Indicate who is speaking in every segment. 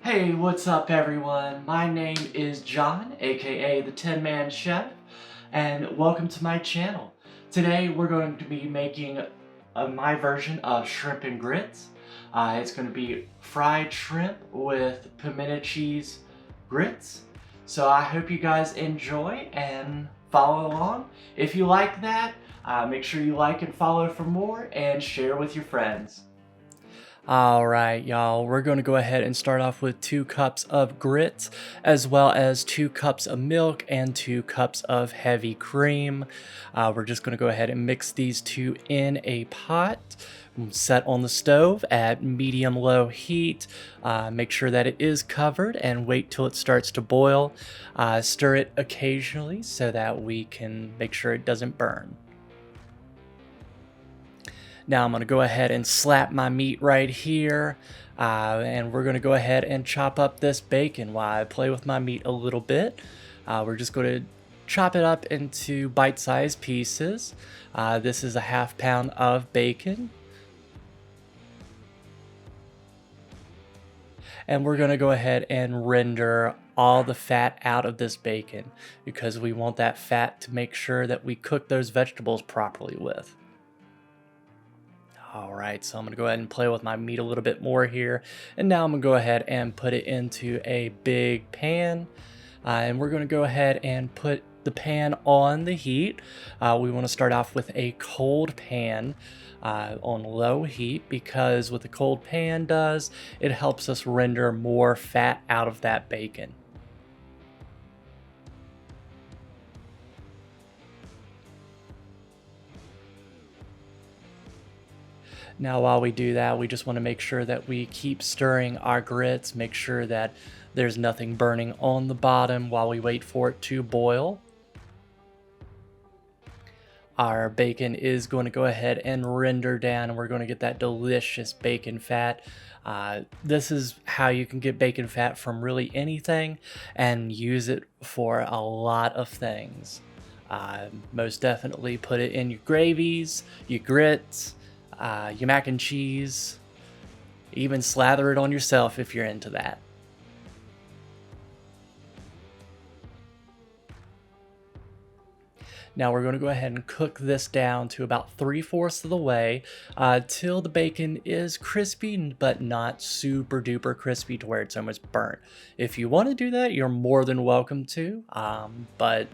Speaker 1: Hey, what's up everyone? My name is John, aka the Tin Man Chef, and welcome to my channel. Today we're going to be making my version of shrimp and grits. It's going to be fried shrimp with pimento cheese grits. So I hope you guys enjoy and follow along. If you like that, make sure you like and follow for more and share with your friends. Alright, y'all, we're going to go ahead and start off with 2 cups of grits, as well as 2 cups of milk and 2 cups of heavy cream. We're just going to go ahead and mix these two in a pot, set on the stove at medium-low heat. Make sure that it is covered and wait till it starts to boil. Stir it occasionally so that we can make sure it doesn't burn. Now I'm going to go ahead and slap my meat right here, and we're going to go ahead and chop up this bacon while I play with my meat a little bit. We're just going to chop it up into bite-sized pieces. This is a ½ pound of bacon. And we're going to go ahead and render all the fat out of this bacon because we want that fat to make sure that we cook those vegetables properly with. Alright, so I'm going to go ahead and play with my meat a little bit more here. And now I'm going to go ahead and put it into a big pan. And we're going to go ahead and put the pan on the heat. We want to start off with a cold pan on low heat because what the cold pan does, it helps us render more fat out of that bacon. Now while we do that, we just want to make sure that we keep stirring our grits, make sure that there's nothing burning on the bottom while we wait for it to boil. Our bacon is going to go ahead and render down, and we're going to get that delicious bacon fat. This is how you can get bacon fat from really anything and use it for a lot of things. Most definitely put it in your gravies, your grits, your mac and cheese, even slather it on yourself if you're into that. Now we're going to go ahead and cook this down to about 3/4 of the way till the bacon is crispy but not super duper crispy to where it's almost burnt. If you want to do that, you're more than welcome to, but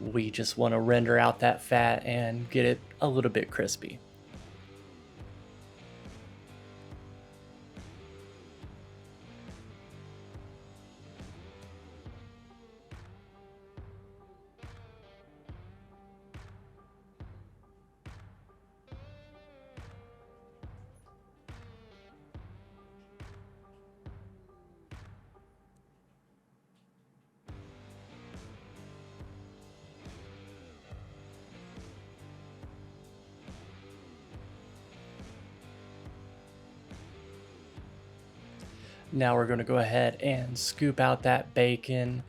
Speaker 1: we just want to render out that fat and get it a little bit crispy. Now we're going to go ahead and scoop out that bacon,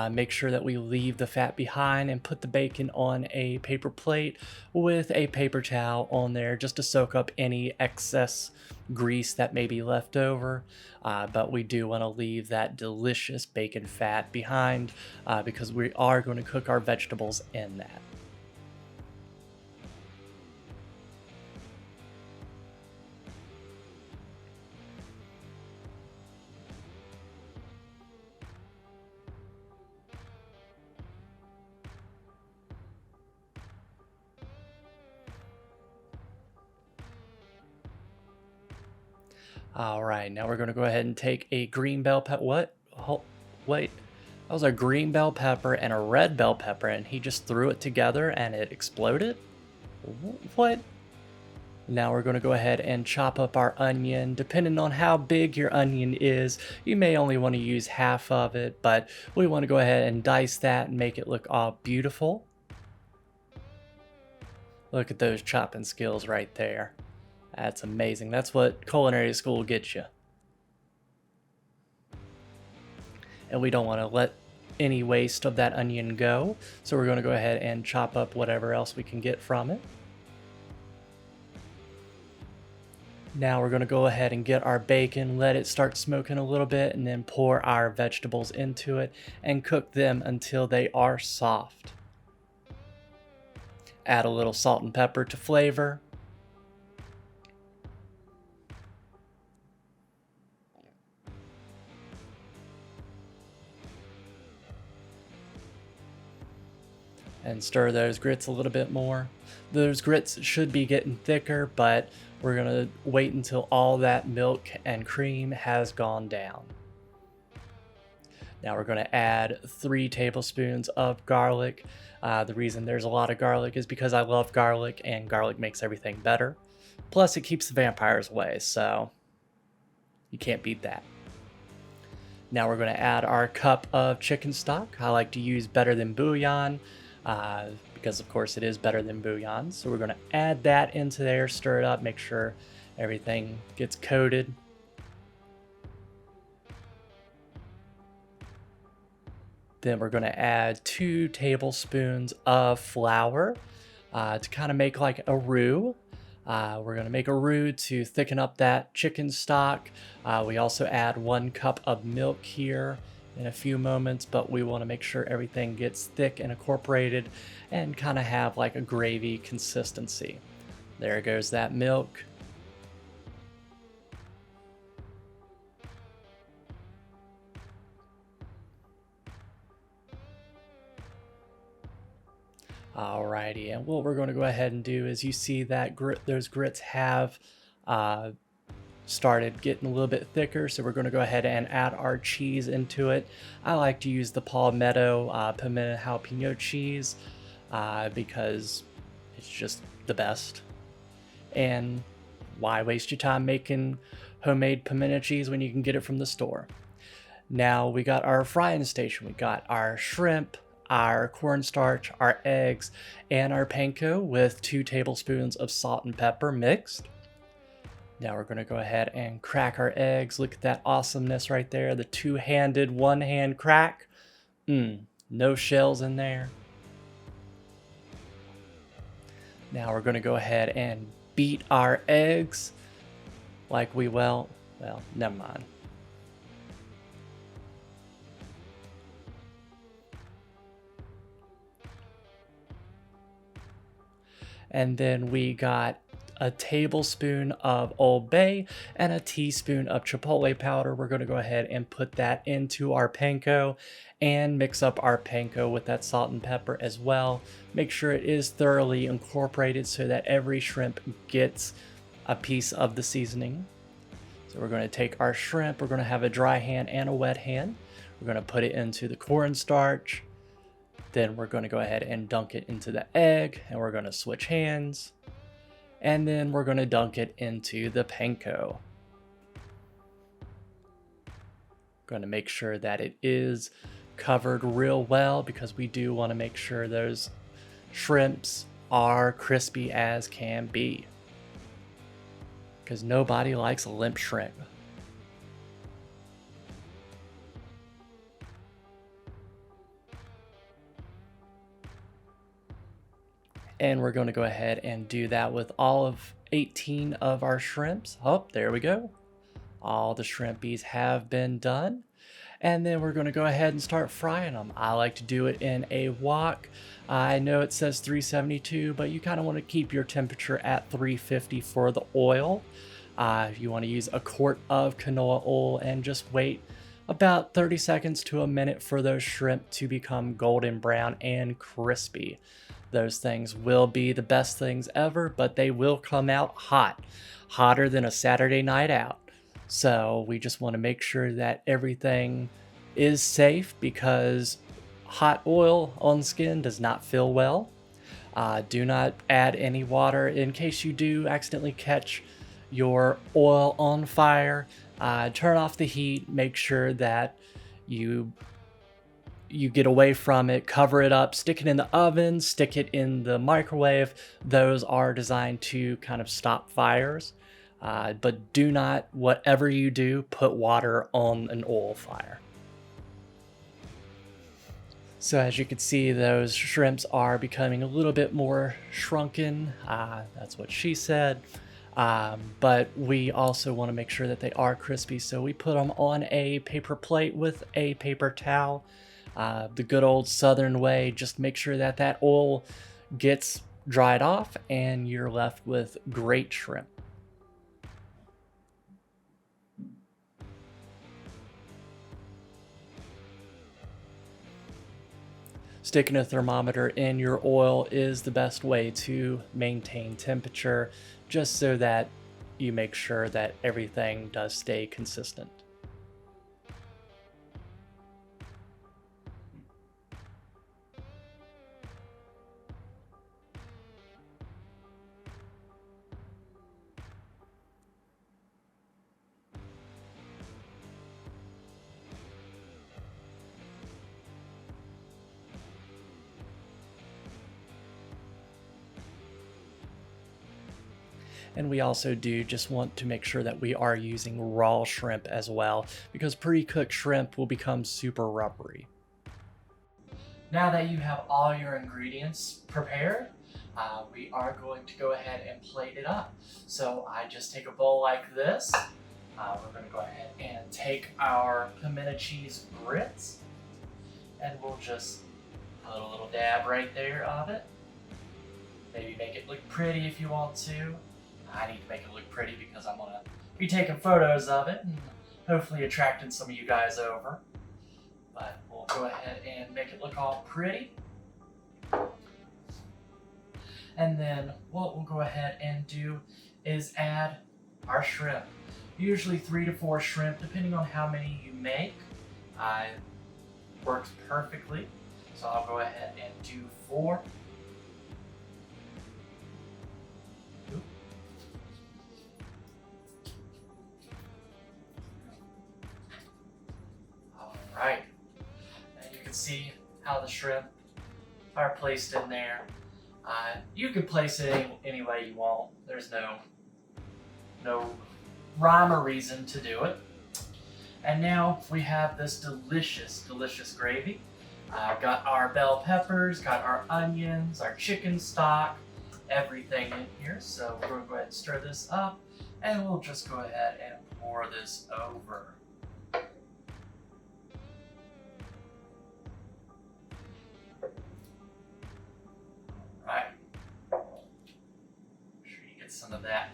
Speaker 1: make sure that we leave the fat behind and put the bacon on a paper plate with a paper towel on there just to soak up any excess grease that may be left over. But we do want to leave that delicious bacon fat behind because we are going to cook our vegetables in that. All right, now we're going to go ahead and take a green bell pepper. What? Wait, that was a green bell pepper and a red bell pepper, and he just threw it together and it exploded? What? Now we're going to go ahead and chop up our onion. Depending on how big your onion is, you may only want to use half of it, but we want to go ahead and dice that and make it look all beautiful. Look at those chopping skills right there. That's amazing. That's what culinary school gets you. And we don't want to let any waste of that onion go, so we're going to go ahead and chop up whatever else we can get from it. Now we're going to go ahead and get our bacon, let it start smoking a little bit, and then pour our vegetables into it and cook them until they are soft. Add a little salt and pepper to flavor. And stir those grits a little bit more. Those grits should be getting thicker, but we're gonna wait until all that milk and cream has gone down. Now we're gonna add 3 tablespoons of garlic. The reason there's a lot of garlic is because I love garlic, and garlic makes everything better. Plus it keeps the vampires away, so you can't beat that. Now we're gonna add our cup of chicken stock. I like to use Better Than Bouillon, because of course it is better than bouillon. So we're going to add that into there, stir it up, make sure everything gets coated. Then we're going to add 2 tablespoons of flour to kind of make like a roux. We're going to make a roux to thicken up that chicken stock. We also add 1 cup of milk here in a few moments, but we want to make sure everything gets thick and incorporated and kind of have like a gravy consistency. There goes that milk. Alrighty, and what we're going to go ahead and do is, you see that those grits have started getting a little bit thicker, so we're going to go ahead and add our cheese into it. I like to use the Palmetto pimento jalapeno cheese because it's just the best. And why waste your time making homemade pimento cheese when you can get it from the store? Now we got our frying station. We got our shrimp, our cornstarch, our eggs, and our panko with 2 tablespoons of salt and pepper mixed. Now we're going to go ahead and crack our eggs. Look at that awesomeness right there. The 2-handed, 1-hand crack. No shells in there. Now we're going to go ahead and beat our eggs like we well, never mind. And then we got a tablespoon of Old Bay and a teaspoon of Chipotle powder. We're going to go ahead and put that into our panko and mix up our panko with that salt and pepper as well. Make sure it is thoroughly incorporated so that every shrimp gets a piece of the seasoning. So we're going to take our shrimp. We're going to have a dry hand and a wet hand. We're going to put it into the cornstarch. Then we're going to go ahead and dunk it into the egg, and we're going to switch hands. And then we're going to dunk it into the panko. Going to make sure that it is covered real well, because we do want to make sure those shrimps are crispy as can be, because nobody likes a limp shrimp. And we're going to go ahead and do that with all of 18 of our shrimps. Oh, there we go. All the shrimpies have been done. And then we're going to go ahead and start frying them. I like to do it in a wok. I know it says 372, but you kind of want to keep your temperature at 350 for the oil. You want to use a quart of canola oil and just wait about 30 seconds to a minute for those shrimp to become golden brown and crispy. Those things will be the best things ever, but they will come out hot, hotter than a Saturday night out. So we just want to make sure that everything is safe, because hot oil on skin does not feel well. Do not add any water. In case you do accidentally catch your oil on fire, turn off the heat. Make sure that you get away from it, cover it up, stick it in the oven, stick it in the microwave. Those are designed to kind of stop fires. But do not, whatever you do, put water on an oil fire. So as you can see, those shrimps are becoming a little bit more shrunken. That's what she said. But we also want to make sure that they are crispy, so we put them on a paper plate with a paper towel. The good old southern way. Just make sure that that oil gets dried off and you're left with great shrimp. Sticking a thermometer in your oil is the best way to maintain temperature, just so that you make sure that everything does stay consistent. And we also do just want to make sure that we are using raw shrimp as well, because pre-cooked shrimp will become super rubbery. Now that you have all your ingredients prepared, we are going to go ahead and plate it up. So I just take a bowl like this. We're going to go ahead and take our pimento cheese grits, and we'll just put a little dab right there of it. Maybe make it look pretty if you want to. I need to make it look pretty because I'm going to be taking photos of it and hopefully attracting some of you guys over. But we'll go ahead and make it look all pretty. And then what we'll go ahead and do is add our shrimp. Usually 3 to 4 shrimp, depending on how many you make. Works perfectly. So I'll go ahead and do 4. Alright. And you can see how the shrimp are placed in there. You can place it any way you want. There's no rhyme or reason to do it. And now we have this delicious, delicious gravy. Got our bell peppers, got our onions, our chicken stock, everything in here. So we're going to go ahead and stir this up, and we'll just go ahead and pour this over. Alright. Make sure you get some of that.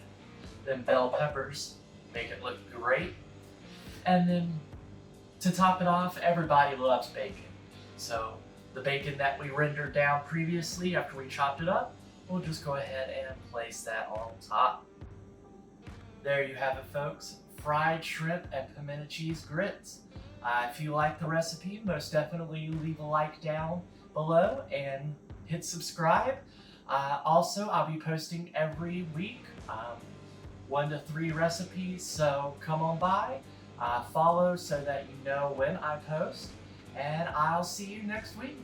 Speaker 1: Then bell peppers make it look great. And then to top it off, everybody loves bacon. So the bacon that we rendered down previously after we chopped it up, we'll just go ahead and place that on top. There you have it, folks. Fried shrimp and pimento cheese grits. If you like the recipe, most definitely leave a like down below and hit subscribe. Also, I'll be posting every week, 1 to 3 recipes, so come on by. Follow so that you know when I post, and I'll see you next week.